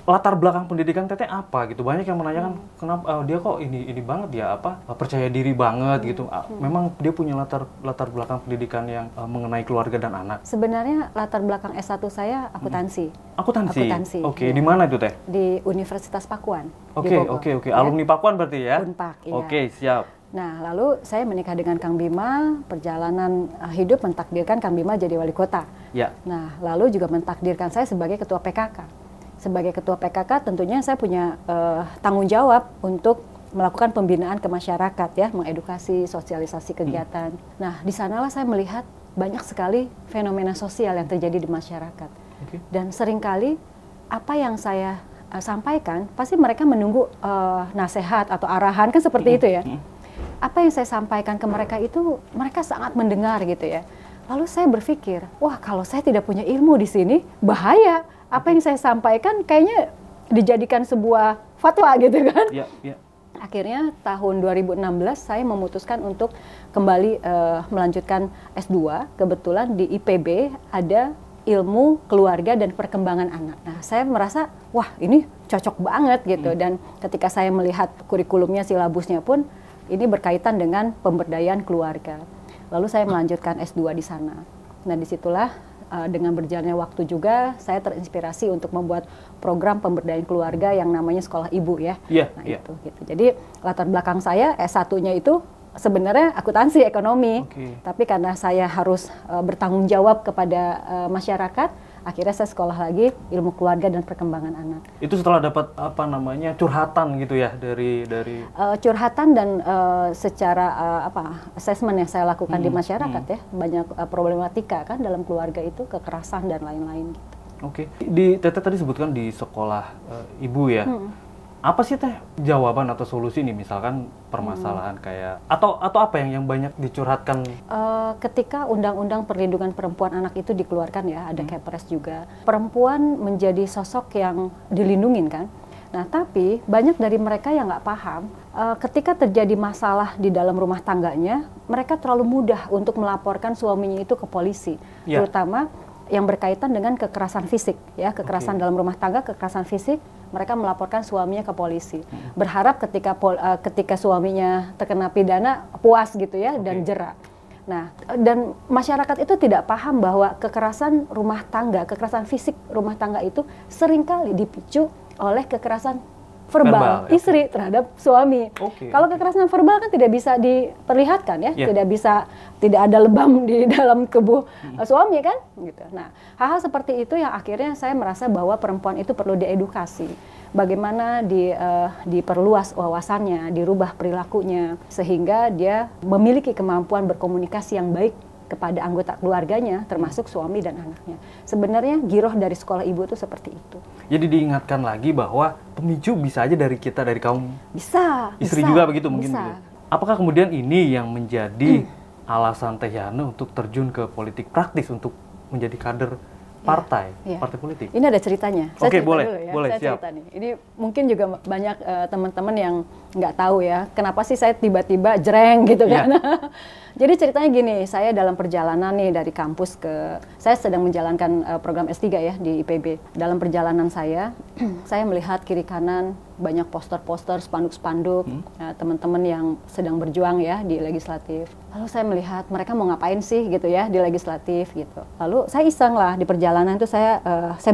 latar belakang pendidikan Teteh apa gitu? Banyak yang menanyakan kenapa dia kok ini banget ya, percaya diri banget gitu. Memang dia punya latar belakang pendidikan yang mengenai keluarga dan anak. Sebenarnya latar belakang S1 saya akuntansi. Akuntansi. Oke, iya. di mana itu Teh? Di Universitas Pakuan. Oke. Alumni Pakuan berarti ya? Unpak, iya. Oke, siap. Nah, lalu saya menikah dengan Kang Bima, perjalanan hidup mentakdirkan Kang Bima jadi wali kota. Ya. Nah, lalu juga mentakdirkan saya sebagai ketua PKK. Sebagai ketua PKK tentunya saya punya tanggung jawab untuk melakukan pembinaan ke masyarakat ya, mengedukasi, sosialisasi kegiatan. Nah, di sanalah saya melihat banyak sekali fenomena sosial yang terjadi di masyarakat. Dan seringkali apa yang saya sampaikan, pasti mereka menunggu nasihat atau arahan, kan seperti itu ya. Apa yang saya sampaikan ke mereka itu, mereka sangat mendengar gitu ya. Lalu saya berpikir, wah kalau saya tidak punya ilmu di sini, bahaya. Apa yang saya sampaikan kayaknya dijadikan sebuah fatwa gitu kan. Akhirnya tahun 2016 saya memutuskan untuk kembali melanjutkan S2. Kebetulan di IPB ada ilmu keluarga dan perkembangan anak. Nah, saya merasa, wah ini cocok banget gitu. Dan ketika saya melihat kurikulumnya, silabusnya pun, ini berkaitan dengan pemberdayaan keluarga. Lalu saya melanjutkan S2 di sana. Nah, disitulah dengan berjalannya waktu juga saya terinspirasi untuk membuat program pemberdayaan keluarga yang namanya Sekolah Ibu ya. Itu gitu. Jadi latar belakang saya S1-nya itu sebenarnya akuntansi ekonomi. Tapi karena saya harus bertanggung jawab kepada masyarakat, akhirnya saya sekolah lagi ilmu keluarga dan perkembangan anak. Itu setelah dapat curhatan gitu ya dari curhatan dan secara assessment yang saya lakukan di masyarakat ya, banyak problematika kan dalam keluarga itu, kekerasan dan lain-lain gitu. Di Teteh tadi sebutkan di sekolah ibu ya. Apa sih Teh jawaban atau solusi nih misalkan permasalahan kayak atau apa yang banyak dicurhatkan? Ketika Undang-Undang Perlindungan Perempuan Anak itu dikeluarkan ya, ada Kepres juga. Perempuan menjadi sosok yang dilindungin kan. Nah, tapi banyak dari mereka yang nggak paham, ketika terjadi masalah di dalam rumah tangganya, mereka terlalu mudah untuk melaporkan suaminya itu ke polisi, terutama yang berkaitan dengan kekerasan fisik ya, kekerasan dalam rumah tangga, kekerasan fisik. Mereka melaporkan suaminya ke polisi, berharap ketika suaminya terkena pidana puas gitu ya, dan jera. Nah, dan masyarakat itu tidak paham bahwa kekerasan rumah tangga, kekerasan fisik rumah tangga itu seringkali dipicu oleh kekerasan verbal istri terhadap suami. Kalau kekerasan verbal kan tidak bisa diperlihatkan ya, tidak ada lebam di dalam tubuh suami kan, gitu. Nah, hal-hal seperti itu yang akhirnya saya merasa bahwa perempuan itu perlu diedukasi. Bagaimana diperluas wawasannya, dirubah perilakunya sehingga dia memiliki kemampuan berkomunikasi yang baik kepada anggota keluarganya, termasuk suami dan anaknya. Sebenarnya giroh dari Sekolah Ibu itu seperti itu. Jadi diingatkan lagi bahwa pemicu bisa aja dari kita, dari kaum istri juga begitu mungkin. Gitu. Apakah kemudian ini yang menjadi alasan Teh Yana untuk terjun ke politik praktis untuk menjadi kader partai politik? Ini ada ceritanya. Oke, boleh, saya siap. Cerita nih. Ini mungkin juga banyak teman-teman yang nggak tahu ya, kenapa sih saya tiba-tiba jreng gitu kan. Jadi ceritanya gini, saya dalam perjalanan nih dari kampus saya sedang menjalankan program S3 ya di IPB. Dalam perjalanan saya melihat kiri kanan banyak poster-poster, spanduk-spanduk teman-teman yang sedang berjuang ya di legislatif. Lalu saya melihat mereka mau ngapain sih gitu ya di legislatif gitu. Lalu saya iseng lah di perjalanan itu saya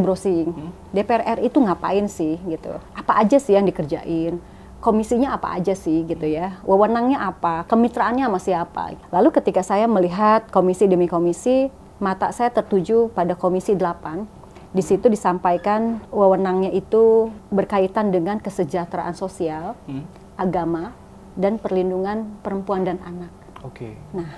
browsing. DPR RI itu ngapain sih gitu? Apa aja sih yang dikerjain? Komisinya apa aja sih gitu ya, wewenangnya apa, kemitraannya sama siapa. Lalu ketika saya melihat komisi demi komisi, mata saya tertuju pada komisi 8. Di situ disampaikan wewenangnya itu berkaitan dengan kesejahteraan sosial, agama, dan perlindungan perempuan dan anak. Nah,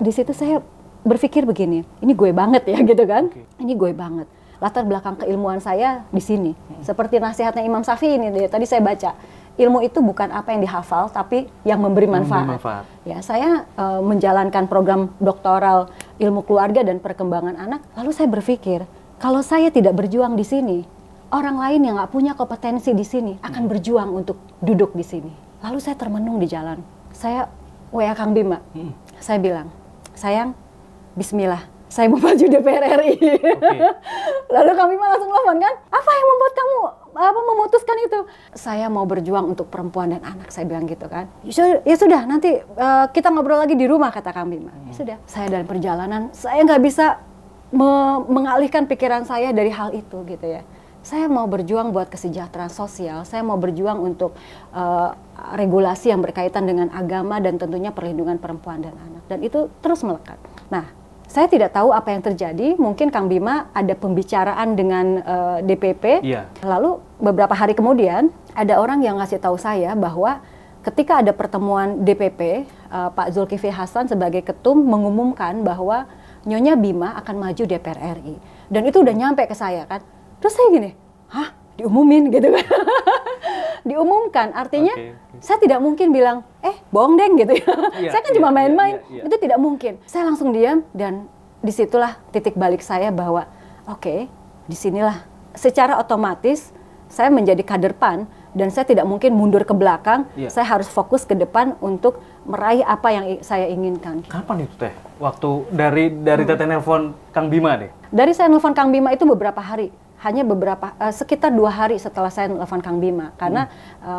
di situ saya berpikir begini, ini gue banget ya gitu kan, ini gue banget. Latar belakang keilmuan saya di sini, seperti nasihatnya Imam Syafi'i ini tadi saya baca. Ilmu itu bukan apa yang dihafal, tapi yang memberi manfaat. Ya, saya menjalankan program doktoral ilmu keluarga dan perkembangan anak. Lalu saya berpikir, kalau saya tidak berjuang di sini, orang lain yang nggak punya kompetensi di sini akan berjuang untuk duduk di sini. Lalu saya termenung di jalan. Saya WA Kang Bima. Saya bilang, sayang, Bismillah, saya mau maju DPR RI. Lalu Kang Bima langsung telepon kan, apa yang membuat kamu memutuskan itu. Saya mau berjuang untuk perempuan dan anak, saya bilang gitu kan. Ya sudah, nanti kita ngobrol lagi di rumah, kata Kang Bima. Ya sudah, saya dalam perjalanan, saya nggak bisa mengalihkan pikiran saya dari hal itu gitu ya. Saya mau berjuang buat kesejahteraan sosial, saya mau berjuang untuk regulasi yang berkaitan dengan agama dan tentunya perlindungan perempuan dan anak. Dan itu terus melekat. Nah, saya tidak tahu apa yang terjadi, mungkin Kang Bima ada pembicaraan dengan DPP, lalu beberapa hari kemudian ada orang yang ngasih tahu saya bahwa ketika ada pertemuan DPP, Pak Zulkifli Hasan sebagai ketum mengumumkan bahwa Nyonya Bima akan maju DPR RI. Dan itu udah nyampe ke saya kan. Terus saya gini, hah? Diumumin gitu kan. Diumumkan, artinya saya tidak mungkin bilang, bohong deng gitu ya. Saya kan cuma main-main, itu tidak mungkin. Saya langsung diam dan disitulah titik balik saya bahwa disinilah secara otomatis saya menjadi kader PAN dan saya tidak mungkin mundur ke belakang. Saya harus fokus ke depan untuk meraih apa yang saya inginkan. Kapan itu Teh? Waktu dari Teteh nelpon Kang Bima deh? Dari saya nelpon Kang Bima itu beberapa hari. Hanya sekitar 2 hari setelah saya nelfon Kang Bima, karena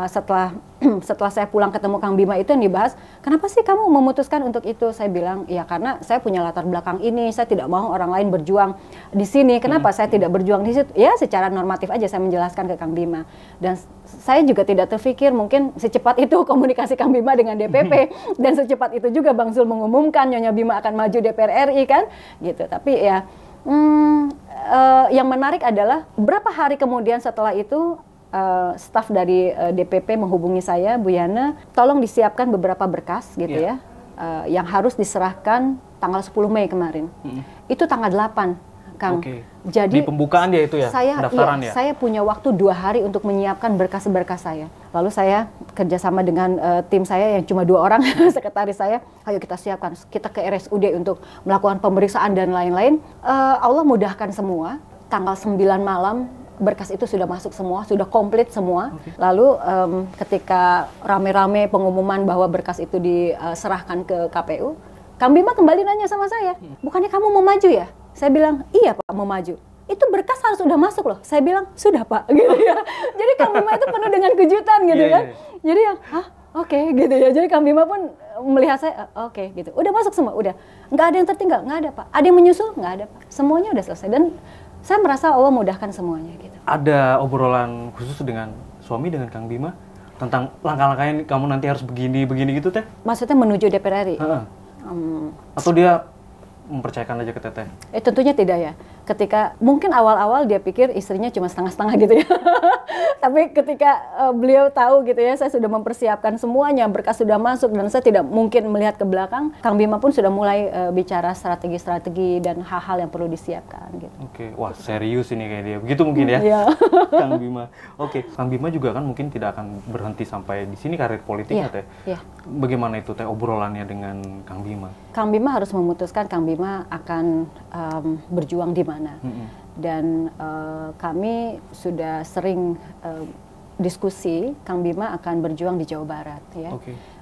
setelah saya pulang ketemu Kang Bima itu yang dibahas, kenapa sih kamu memutuskan untuk itu? Saya bilang, ya karena saya punya latar belakang ini, saya tidak mau orang lain berjuang di sini, kenapa saya tidak berjuang di situ? Ya secara normatif aja saya menjelaskan ke Kang Bima, dan saya juga tidak terpikir mungkin secepat itu komunikasi Kang Bima dengan DPP, dan secepat itu juga Bang Zul mengumumkan Nyonya Bima akan maju DPR RI kan, gitu. Tapi ya yang menarik adalah berapa hari kemudian setelah itu staf dari DPP menghubungi saya, Bu Yana, tolong disiapkan beberapa berkas gitu ya, yang harus diserahkan tanggal 10 Mei kemarin. Itu tanggal 8, Kang. Jadi di pembukaan dia itu ya, pendaftaran ya? Saya punya waktu 2 hari untuk menyiapkan berkas-berkas saya. Lalu saya kerjasama dengan tim saya yang cuma 2 orang, sekretaris saya, ayo kita siapkan, kita ke RSUD untuk melakukan pemeriksaan dan lain-lain. Allah mudahkan semua, tanggal 9 malam berkas itu sudah masuk semua, sudah komplit semua. Lalu ketika rame-rame pengumuman bahwa berkas itu diserahkan ke KPU, Kang Bima kembali nanya sama saya, bukannya kamu mau maju ya? Saya bilang, iya Pak, mau maju. Itu berkas harus udah masuk loh. Saya bilang, sudah Pak, gitu ya. Jadi Kang Bima itu penuh dengan kejutan gitu kan. Jadi yang, oke, gitu ya. Jadi Kang Bima pun melihat saya, oke, gitu. Udah masuk semua, udah. Nggak ada yang tertinggal, nggak ada Pak. Ada yang menyusul? Nggak ada Pak. Semuanya udah selesai. Dan saya merasa Allah mudahkan semuanya gitu. Ada obrolan khusus dengan suami, dengan Kang Bima? Tentang langkah-langkahnya kamu nanti harus begini gitu Teh? Maksudnya menuju DPR RI? Atau dia mempercayakan aja ke Teteh? Tentunya tidak ya. Ketika mungkin awal-awal dia pikir istrinya cuma setengah-setengah gitu ya. Tapi ketika beliau tahu gitu ya, saya sudah mempersiapkan semuanya, berkas sudah masuk dan saya tidak mungkin melihat ke belakang, Kang Bima pun sudah mulai bicara strategi-strategi dan hal-hal yang perlu disiapkan gitu. Wah serius ini kayak dia. Begitu mungkin ya. Kang Bima. Kang Bima juga kan mungkin tidak akan berhenti sampai di sini karir politiknya Teh. Bagaimana itu Teh obrolannya dengan Kang Bima? Kang Bima harus memutuskan Kang Bima akan berjuang di mana. Dan kami sudah sering diskusi Kang Bima akan berjuang di Jawa Barat ya.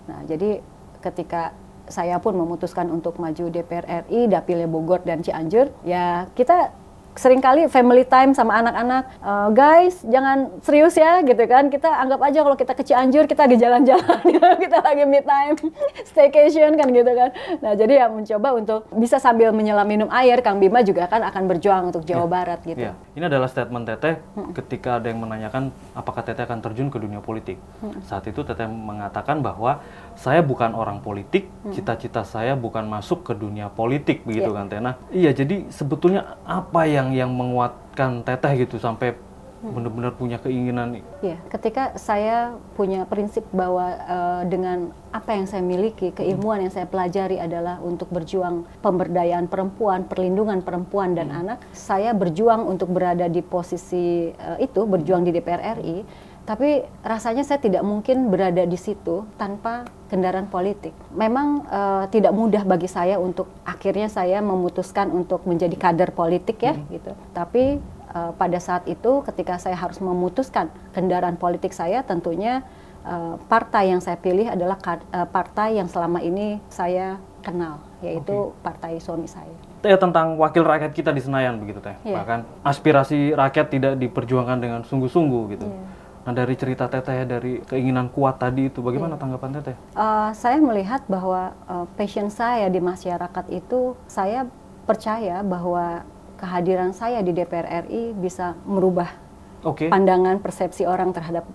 Nah, jadi ketika saya pun memutuskan untuk maju DPR RI, dapilnya Bogor dan Cianjur, ya kita seringkali family time sama anak-anak, guys jangan serius ya gitu kan, kita anggap aja kalau kita ke Cianjur kita lagi jalan-jalan, kita lagi me time, staycation kan gitu kan. Nah jadi ya mencoba untuk bisa sambil menyelam minum air, Kang Bima juga kan akan berjuang untuk Jawa Barat gitu. Ini adalah statement Teteh ketika ada yang menanyakan apakah Teteh akan terjun ke dunia politik. Saat itu Teteh mengatakan bahwa saya bukan orang politik, cita-cita saya bukan masuk ke dunia politik begitu kan Teh. Nah, iya jadi sebetulnya apa yang menguatkan Teteh gitu sampai benar-benar punya keinginan? Iya, ketika saya punya prinsip bahwa dengan apa yang saya miliki, keilmuan yang saya pelajari adalah untuk berjuang pemberdayaan perempuan, perlindungan perempuan dan anak, saya berjuang untuk berada di posisi itu, berjuang di DPR RI. Tapi rasanya saya tidak mungkin berada di situ tanpa kendaraan politik. Memang tidak mudah bagi saya untuk akhirnya saya memutuskan untuk menjadi kader politik ya gitu. Tapi pada saat itu ketika saya harus memutuskan kendaraan politik saya, tentunya partai yang saya pilih adalah partai yang selama ini saya kenal, yaitu partai suami saya. tentang wakil rakyat kita di Senayan begitu Teh. Bahkan aspirasi rakyat tidak diperjuangkan dengan sungguh-sungguh gitu. Nah dari cerita Teteh, dari keinginan kuat tadi itu, bagaimana tanggapan Teteh? Saya melihat bahwa passion saya di masyarakat itu, saya percaya bahwa kehadiran saya di DPR RI bisa merubah pandangan persepsi orang terhadap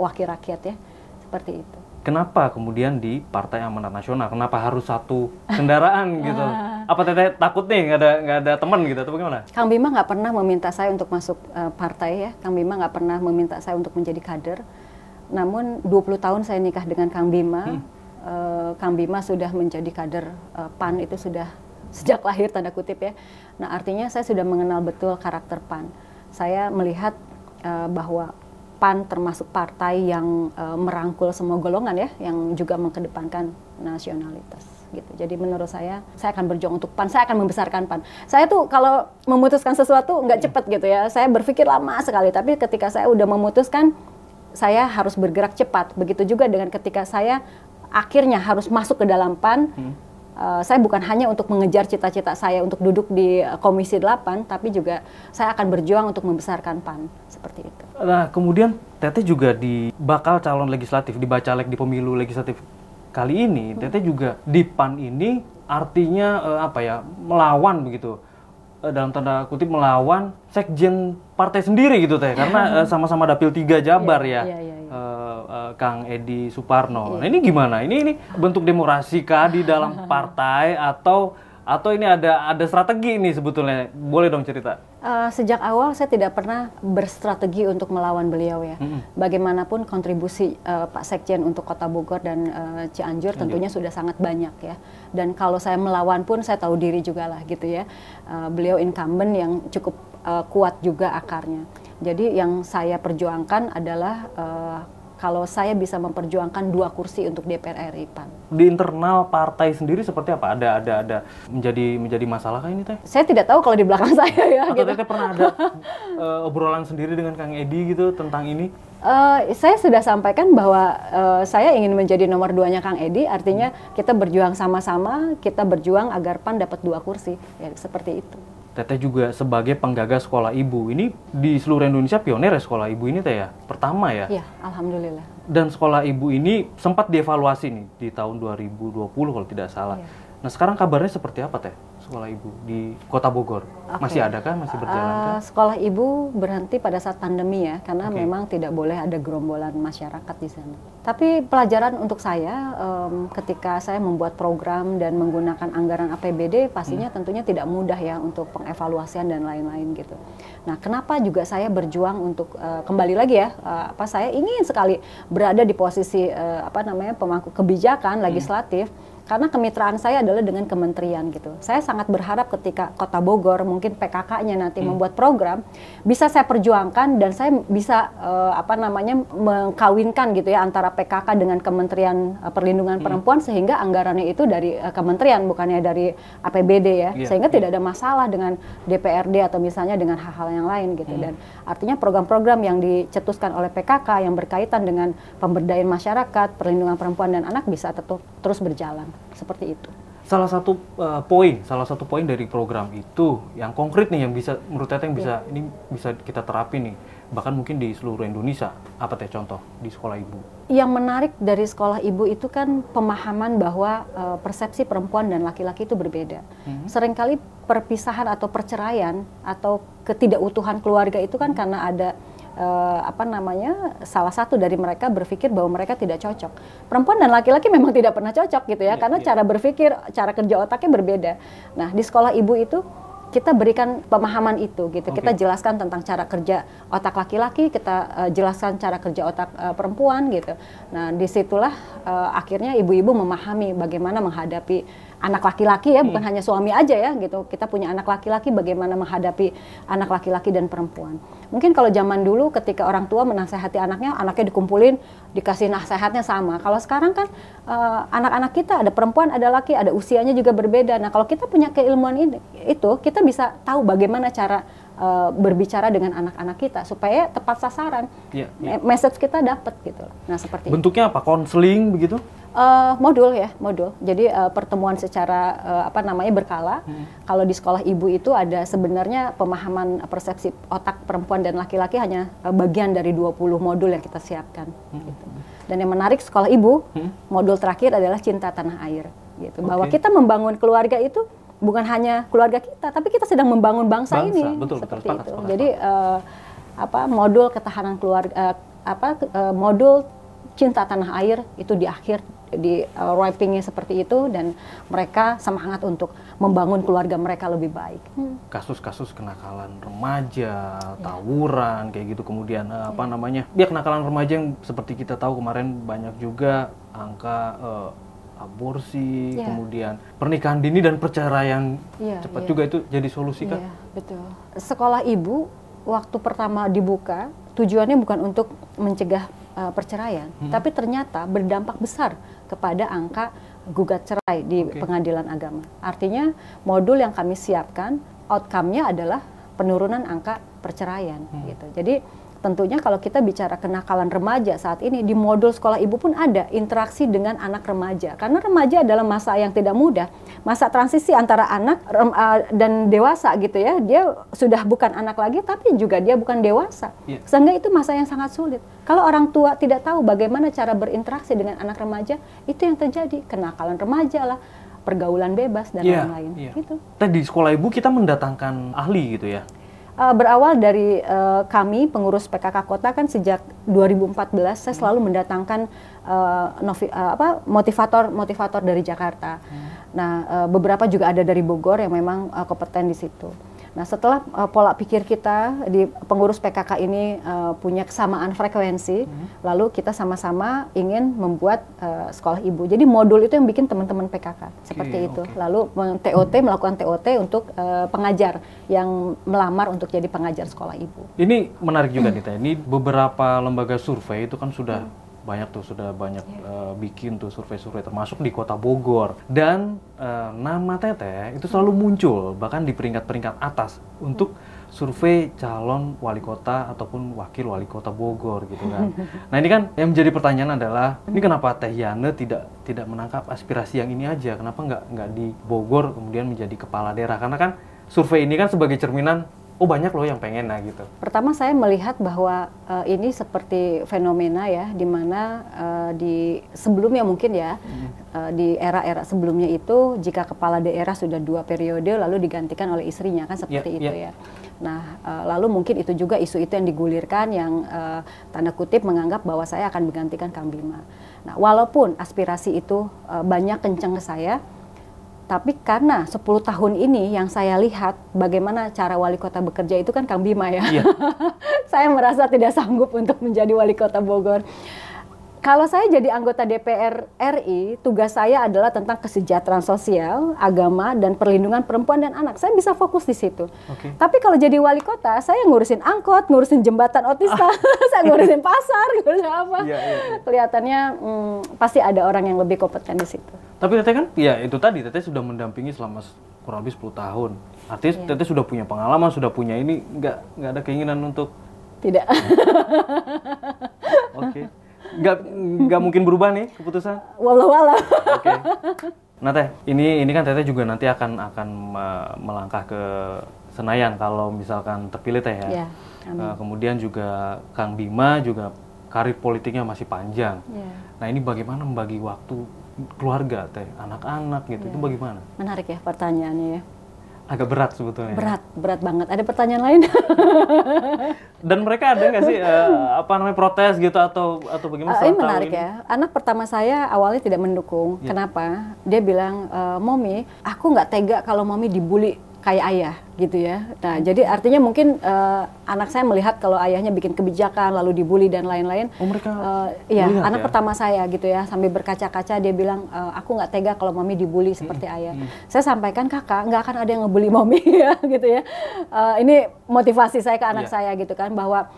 wakil rakyat ya, seperti itu. Kenapa kemudian di Partai Amanat Nasional? Kenapa harus satu kendaraan gitu? Apa Teteh takut nih nggak ada teman gitu atau bagaimana? Kang Bima nggak pernah meminta saya untuk masuk partai ya. Kang Bima nggak pernah meminta saya untuk menjadi kader. Namun 20 tahun saya nikah dengan Kang Bima. Kang Bima sudah menjadi kader PAN itu sudah sejak lahir tanda kutip ya. Nah artinya saya sudah mengenal betul karakter PAN. Saya melihat bahwa PAN termasuk partai yang merangkul semua golongan ya, yang juga mengedepankan nasionalitas gitu. Jadi menurut saya akan berjuang untuk PAN, saya akan membesarkan PAN. Saya tuh kalau memutuskan sesuatu nggak cepat gitu ya, saya berpikir lama sekali, tapi ketika saya udah memutuskan, saya harus bergerak cepat. Begitu juga dengan ketika saya akhirnya harus masuk ke dalam PAN, saya bukan hanya untuk mengejar cita-cita saya untuk duduk di Komisi 8, tapi juga saya akan berjuang untuk membesarkan PAN, seperti itu. Nah, kemudian Teteh juga di bakal calon legislatif, di Bacalek di pemilu legislatif kali ini, Teteh juga di PAN ini artinya melawan begitu. Dalam tanda kutip melawan sekjen partai sendiri gitu Teh, karena sama-sama dapil 3 Jabar Kang Edi Suparno. Nah ini gimana? Ini bentuk demokrasi kah di dalam partai atau ini ada strategi ini sebetulnya? Boleh dong cerita. Sejak awal saya tidak pernah berstrategi untuk melawan beliau ya. Bagaimanapun kontribusi Pak Sekjen untuk Kota Bogor dan Cianjur tentunya sudah sangat banyak ya. Dan kalau saya melawan pun saya tahu diri juga lah gitu ya. Beliau incumbent yang cukup kuat juga akarnya. Jadi yang saya perjuangkan adalah kalau saya bisa memperjuangkan 2 kursi untuk DPR RI PAN. Di internal partai sendiri seperti apa? Ada menjadi masalah kah ini Teh? Saya tidak tahu kalau di belakang saya ya. Atau gitu. Teteh pernah ada obrolan sendiri dengan Kang Edi gitu tentang ini? Saya sudah sampaikan bahwa saya ingin menjadi nomor 2-nya Kang Edi, artinya kita berjuang sama-sama, kita berjuang agar PAN dapat 2 kursi, ya seperti itu. Teteh juga sebagai penggagas sekolah ibu, ini di seluruh Indonesia pionir ya sekolah ibu ini Teh ya? Pertama ya? Iya, alhamdulillah. Dan sekolah ibu ini sempat dievaluasi nih di tahun 2020 kalau tidak salah. Nah sekarang kabarnya seperti apa Teh? Sekolah ibu di Kota Bogor masih ada kah? Masih berjalan kah? Sekolah ibu berhenti pada saat pandemi ya, karena memang tidak boleh ada gerombolan masyarakat di sana. Tapi pelajaran untuk saya ketika saya membuat program dan menggunakan anggaran APBD pastinya tentunya tidak mudah ya untuk pengevaluasian dan lain-lain gitu. Nah kenapa juga saya berjuang untuk kembali lagi ya, saya ingin sekali berada di posisi pemangku kebijakan legislatif. Karena kemitraan saya adalah dengan kementerian gitu. Saya sangat berharap ketika Kota Bogor mungkin PKK-nya nanti membuat program bisa saya perjuangkan dan saya bisa mengkawinkan gitu ya antara PKK dengan Kementerian Perlindungan Perempuan sehingga anggarannya itu dari kementerian bukannya dari APBD ya. Sehingga tidak ada masalah dengan DPRD atau misalnya dengan hal-hal yang lain gitu. Dan artinya program-program yang dicetuskan oleh PKK yang berkaitan dengan pemberdayaan masyarakat, perlindungan perempuan dan anak bisa terus berjalan. Seperti itu. Salah satu poin dari program itu yang konkret nih yang bisa menurut Teteh yang bisa kita terapi nih bahkan mungkin di seluruh Indonesia. Apa Teh contoh di sekolah ibu? Yang menarik dari sekolah ibu itu kan pemahaman bahwa persepsi perempuan dan laki-laki itu berbeda. Seringkali perpisahan atau perceraian atau ketidakutuhan keluarga itu kan karena ada salah satu dari mereka berpikir bahwa mereka tidak cocok. Perempuan dan laki-laki memang tidak pernah cocok gitu ya, karena cara berpikir, cara kerja otaknya berbeda. Nah, di sekolah ibu itu kita berikan pemahaman itu gitu. Kita jelaskan tentang cara kerja otak laki-laki, kita jelaskan cara kerja otak perempuan gitu. Nah, disitulah akhirnya ibu-ibu memahami bagaimana menghadapi anak laki-laki ya, bukan hanya suami aja ya gitu. Kita punya anak laki-laki, bagaimana menghadapi anak laki-laki dan perempuan. Mungkin kalau zaman dulu ketika orang tua menasehati anaknya dikumpulin, dikasih nasihatnya sama. Kalau sekarang kan anak-anak kita ada perempuan, ada laki, ada usianya juga berbeda. Nah, kalau kita punya keilmuan itu kita bisa tahu bagaimana cara berbicara dengan anak-anak kita supaya tepat sasaran. Message kita dapat gitu. Nah, seperti bentuknya apa? Konseling begitu? Modul ya, modul. Jadi pertemuan secara berkala. Kalau di sekolah ibu itu ada sebenarnya pemahaman persepsi otak perempuan dan laki-laki hanya bagian dari 20 modul yang kita siapkan. Gitu. Dan yang menarik sekolah ibu, modul terakhir adalah cinta tanah air. Gitu. Bahwa kita membangun keluarga itu bukan hanya keluarga kita, tapi kita sedang membangun bangsa ini. Betul, seperti betul, itu. Jadi modul ketahanan keluarga, modul cinta tanah air itu di akhir di writingnya seperti itu, dan mereka semangat untuk membangun keluarga mereka lebih baik. Kasus-kasus kenakalan remaja, tawuran kayak gitu, kemudian kenakalan remaja yang seperti kita tahu kemarin banyak juga angka aborsi, kemudian pernikahan dini dan perceraian cepat juga, itu jadi solusi kan? Betul. Sekolah ibu waktu pertama dibuka tujuannya bukan untuk mencegah perceraian, tapi ternyata berdampak besar kepada angka gugat cerai di pengadilan agama. Artinya modul yang kami siapkan outcome-nya adalah penurunan angka perceraian. Gitu. Jadi tentunya kalau kita bicara kenakalan remaja saat ini, di modul sekolah ibu pun ada interaksi dengan anak remaja. Karena remaja adalah masa yang tidak mudah, masa transisi antara anak dan dewasa gitu ya. Dia sudah bukan anak lagi, tapi juga dia bukan dewasa. Sehingga itu masa yang sangat sulit. Kalau orang tua tidak tahu bagaimana cara berinteraksi dengan anak remaja, itu yang terjadi. Kenakalan remaja lah, pergaulan bebas, dan lain-lain. Gitu. Tadi di sekolah ibu kita mendatangkan ahli gitu ya? Berawal dari kami pengurus PKK Kota kan sejak 2014 saya selalu mendatangkan motivator dari Jakarta. Nah, beberapa juga ada dari Bogor yang memang kompeten di situ. Nah, setelah pola pikir kita di pengurus PKK ini punya kesamaan frekuensi, lalu kita sama-sama ingin membuat sekolah ibu. Jadi modul itu yang bikin teman-teman PKK seperti itu. Lalu melakukan TOT untuk pengajar yang melamar untuk jadi pengajar sekolah ibu. Ini menarik juga nih Teh. Ini beberapa lembaga survei itu kan sudah sudah banyak bikin tuh survei-survei, termasuk di Kota Bogor, dan nama Teteh itu selalu muncul bahkan di peringkat-peringkat atas untuk survei calon wali kota ataupun wakil wali kota Bogor gitu kan. Nah, ini kan yang menjadi pertanyaan adalah ini kenapa Teh Yana tidak menangkap aspirasi yang ini aja, kenapa nggak di Bogor kemudian menjadi kepala daerah, karena kan survei ini kan sebagai cerminan banyak loh yang pengen gitu. Pertama saya melihat bahwa ini seperti fenomena ya, di mana di sebelumnya mungkin ya, di era-era sebelumnya itu jika kepala daerah sudah 2 periode lalu digantikan oleh istrinya kan seperti itu ya. Nah, lalu mungkin itu juga isu itu yang digulirkan yang tanda kutip menganggap bahwa saya akan menggantikan Kang Bima. Nah, walaupun aspirasi itu banyak kenceng ke saya, tapi karena 10 tahun ini yang saya lihat bagaimana cara wali kota bekerja itu kan Kang Bima ya. Saya merasa tidak sanggup untuk menjadi wali kota Bogor. Kalau saya jadi anggota DPR RI, tugas saya adalah tentang kesejahteraan sosial, agama, dan perlindungan perempuan dan anak. Saya bisa fokus di situ. Tapi kalau jadi wali kota, saya ngurusin angkot, ngurusin jembatan otista, saya ngurusin pasar, ngurusin apa. Kelihatannya pasti ada orang yang lebih kompeten di situ. Tapi Teteh kan, ya itu tadi, Teteh sudah mendampingi selama kurang lebih 10 tahun. Artinya Teteh sudah punya pengalaman, sudah punya ini, nggak ada keinginan untuk... Tidak. Nggak mungkin berubah nih keputusan? Walau-walau. Nah Teh, ini kan Teteh juga nanti akan melangkah ke Senayan kalau misalkan terpilih Teh ya. Kemudian juga Kang Bima juga karir politiknya masih panjang. Nah, ini bagaimana membagi waktu keluarga Teh, anak-anak gitu, itu bagaimana? Menarik ya pertanyaannya ya. Agak berat sebetulnya. Berat banget. Ada pertanyaan lain? Dan mereka ada nggak sih protes gitu atau bagaimana? Ini menarik ya. Anak pertama saya awalnya tidak mendukung. Kenapa? Dia bilang, Mommy, aku nggak tega kalau Mommy dibully kayak ayah gitu ya. Nah, jadi artinya mungkin anak saya melihat kalau ayahnya bikin kebijakan lalu dibully dan lain-lain. Iya, anak pertama saya gitu ya, sambil berkaca-kaca dia bilang, aku nggak tega kalau Mami dibully seperti ayah. Saya sampaikan, Kakak, nggak akan ada yang ngebully Mami ya gitu ya. Ini motivasi saya ke anak saya gitu kan, bahwa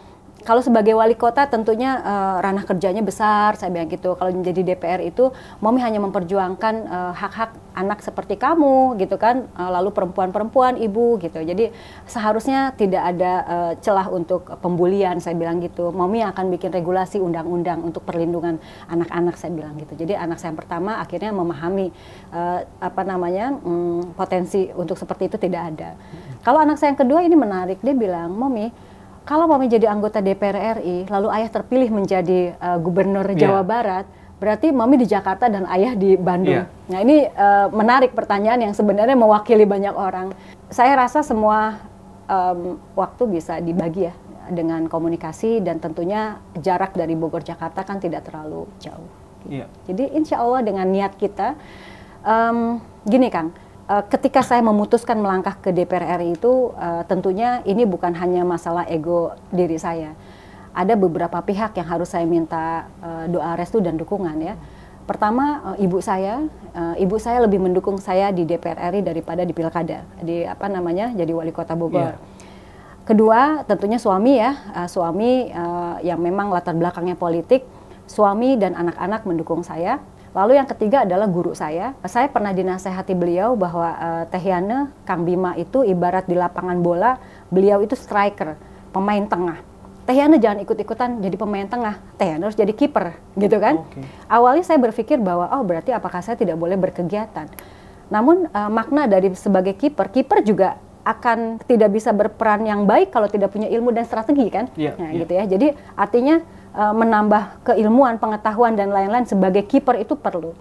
Kalau sebagai wali kota tentunya ranah kerjanya besar, saya bilang gitu. Kalau menjadi DPR itu, Mami hanya memperjuangkan hak-hak anak seperti kamu, gitu kan. Lalu perempuan-perempuan, ibu, gitu. Jadi seharusnya tidak ada celah untuk pembulian, saya bilang gitu. Mami akan bikin regulasi undang-undang untuk perlindungan anak-anak, saya bilang gitu. Jadi anak saya yang pertama akhirnya memahami potensi untuk seperti itu tidak ada. Kalau anak saya yang kedua ini menarik, dia bilang, Mami, kalau Mami jadi anggota DPR RI, lalu ayah terpilih menjadi gubernur Jawa Barat, berarti Mami di Jakarta dan ayah di Bandung. Nah ini menarik pertanyaan yang sebenarnya mewakili banyak orang. Saya rasa semua waktu bisa dibagi ya dengan komunikasi, dan tentunya jarak dari Bogor Jakarta kan tidak terlalu jauh. Jadi insya Allah dengan niat kita, gini Kang, ketika saya memutuskan melangkah ke DPR RI itu tentunya ini bukan hanya masalah ego diri saya. Ada beberapa pihak yang harus saya minta doa restu dan dukungan ya. Pertama ibu saya lebih mendukung saya di DPR RI daripada di pilkada, jadi wali kota Bogor. Kedua tentunya suami ya, suami yang memang latar belakangnya politik, suami dan anak-anak mendukung saya. Lalu yang ketiga adalah guru saya. Saya pernah dinasehati beliau bahwa Teh Yana, Kang Bima itu ibarat di lapangan bola, beliau itu striker, pemain tengah. Teh Yana jangan ikut-ikutan jadi pemain tengah, Teh Yana harus jadi kiper, gitu kan? Awalnya saya berpikir bahwa, oh berarti apakah saya tidak boleh berkegiatan? Namun makna dari sebagai kiper juga akan tidak bisa berperan yang baik kalau tidak punya ilmu dan strategi kan? Gitu ya. Jadi artinya menambah keilmuan, pengetahuan dan lain-lain sebagai kiper itu perlu.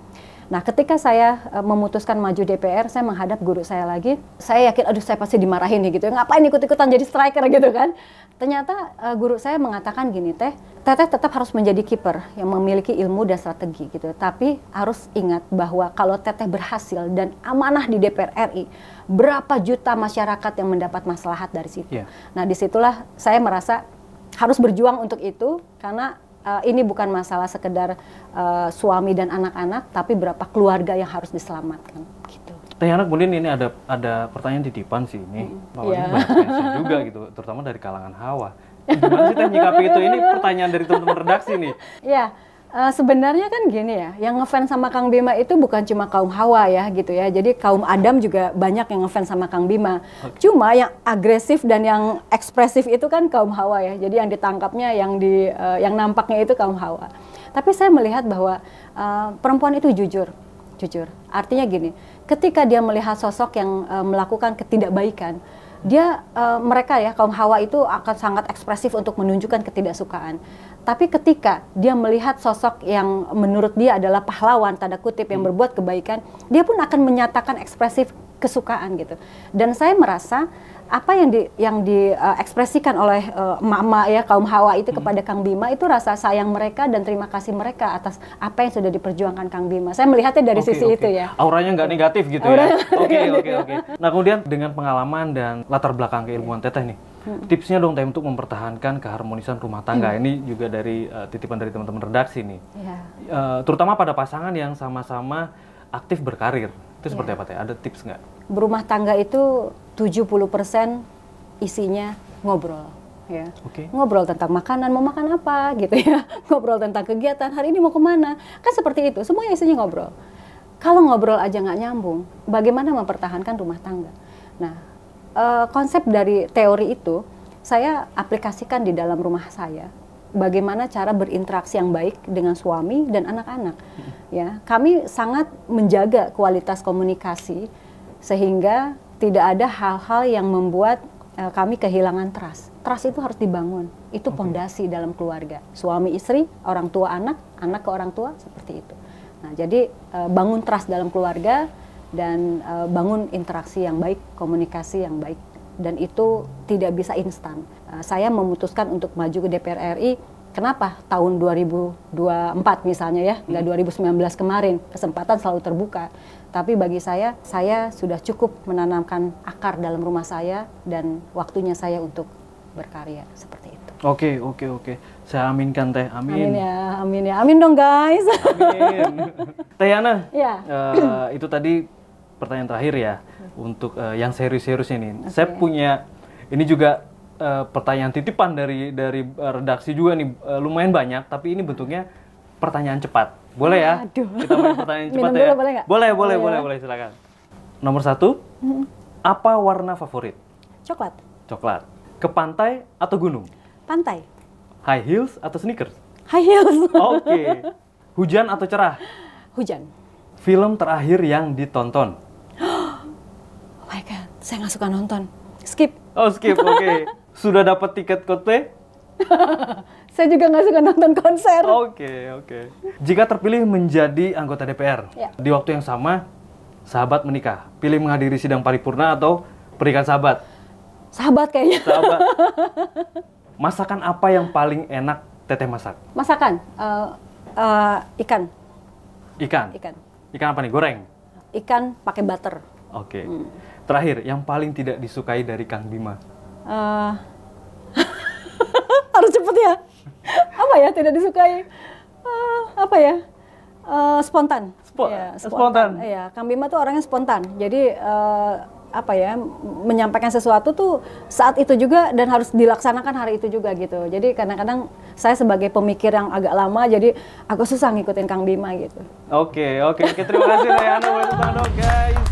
Nah, ketika saya memutuskan maju DPR, saya menghadap guru saya lagi. Saya yakin, aduh saya pasti dimarahin nih gitu. Ngapain ikut-ikutan jadi striker gitu kan? Ternyata guru saya mengatakan gini, Teteh tetap harus menjadi kiper yang memiliki ilmu dan strategi gitu. Tapi harus ingat bahwa kalau Teteh berhasil dan amanah di DPR RI, berapa juta masyarakat yang mendapat maslahat dari situ. Nah, disitulah saya merasa harus berjuang untuk itu, karena ini bukan masalah sekedar suami dan anak-anak, tapi berapa keluarga yang harus diselamatkan. Gitu. Teh Yana, kemudian ini ada pertanyaan titipan sih ini, ini banyak fans juga gitu, terutama dari kalangan Hawa. Gimana sih Teh nyikapi itu? Ini pertanyaan dari teman-teman redaksi nih. Sebenarnya kan gini ya, yang ngefans sama Kang Bima itu bukan cuma kaum Hawa ya gitu ya. Jadi kaum Adam juga banyak yang ngefans sama Kang Bima. Cuma yang agresif dan yang ekspresif itu kan kaum Hawa ya. Jadi yang ditangkapnya, yang nampaknya itu kaum Hawa. Tapi saya melihat bahwa perempuan itu jujur. Artinya gini, ketika dia melihat sosok yang melakukan ketidakbaikan, mereka ya kaum Hawa itu akan sangat ekspresif untuk menunjukkan ketidaksukaan. Tapi ketika dia melihat sosok yang menurut dia adalah pahlawan tanda kutip yang berbuat kebaikan, dia pun akan menyatakan ekspresif kesukaan gitu. Dan saya merasa apa yang diekspresikan oleh emak-emak ya kaum Hawa itu kepada Kang Bima itu rasa sayang mereka dan terima kasih mereka atas apa yang sudah diperjuangkan Kang Bima. Saya melihatnya dari sisi itu ya. Auranya nggak negatif gitu ya. Oke. Nah kemudian dengan pengalaman dan latar belakang keilmuan Teteh nih, tipsnya dong Teh untuk mempertahankan keharmonisan rumah tangga. Ini juga dari titipan dari teman-teman redaksi nih. Terutama pada pasangan yang sama-sama aktif berkarir. Itu seperti apa Teh? Ada tips nggak? Berumah tangga itu 70% isinya ngobrol. Ya. Ngobrol tentang makanan, mau makan apa gitu ya. Ngobrol tentang kegiatan, hari ini mau kemana. Kan seperti itu, semuanya isinya ngobrol. Kalau ngobrol aja nggak nyambung, bagaimana mempertahankan rumah tangga? Nah, konsep dari teori itu saya aplikasikan di dalam rumah saya. Bagaimana cara berinteraksi yang baik dengan suami dan anak-anak. Ya, kami sangat menjaga kualitas komunikasi sehingga tidak ada hal-hal yang membuat kami kehilangan trust. Trust itu harus dibangun. Itu pondasi dalam keluarga. Suami istri, orang tua anak, anak ke orang tua seperti itu. Nah, jadi bangun trust dalam keluarga dan bangun interaksi yang baik, komunikasi yang baik. Dan itu tidak bisa instan. Saya memutuskan untuk maju ke DPR RI. Kenapa? Tahun 2024 misalnya ya, nggak 2019 kemarin. Kesempatan selalu terbuka. Tapi bagi saya sudah cukup menanamkan akar dalam rumah saya dan waktunya saya untuk berkarya seperti itu. Oke. Saya aminkan Teh, amin. Amin ya. Amin dong guys. Amin. Teh Yana, itu tadi pertanyaan terakhir ya untuk yang serius-seriusnya nih. Saya punya ini juga pertanyaan titipan dari redaksi juga nih, lumayan banyak, tapi ini bentuknya pertanyaan cepat. Boleh ya? Aduh. Kita main pertanyaan cepat Minum ya? dulu boleh nggak? Boleh, silakan. Nomor 1, apa warna favorit? Coklat. Coklat. Ke pantai atau gunung? Pantai. High heels atau sneakers? High heels. Oke. Hujan atau cerah? Hujan. Film terakhir yang ditonton? Oh my god, saya nggak suka nonton. Skip. Oh, skip, oke. Sudah dapat tiket Coldplay? Saya juga nggak suka nonton konser. Oke. Jika terpilih menjadi anggota DPR, Ya. di waktu yang sama, sahabat menikah, pilih menghadiri sidang paripurna atau pernikahan sahabat? Sahabat kayaknya. Sahabat. Masakan apa yang paling enak Teteh masak? Masakan? Ikan. Ikan? Ikan apa nih? Goreng? Ikan pakai butter. Oke. Terakhir, yang paling tidak disukai dari Kang Bima? Harus cepet ya. Apa ya tidak disukai? Apa ya? Spontan. Ya, Spontan. Iya, Kang Bima tuh orangnya spontan. Jadi apa ya, menyampaikan sesuatu tuh saat itu juga dan harus dilaksanakan hari itu juga gitu. Jadi kadang-kadang saya sebagai pemikir yang agak lama jadi agak susah ngikutin Kang Bima gitu. Oke. Terima kasih Rayana. Boleh tepuk tangan dong guys.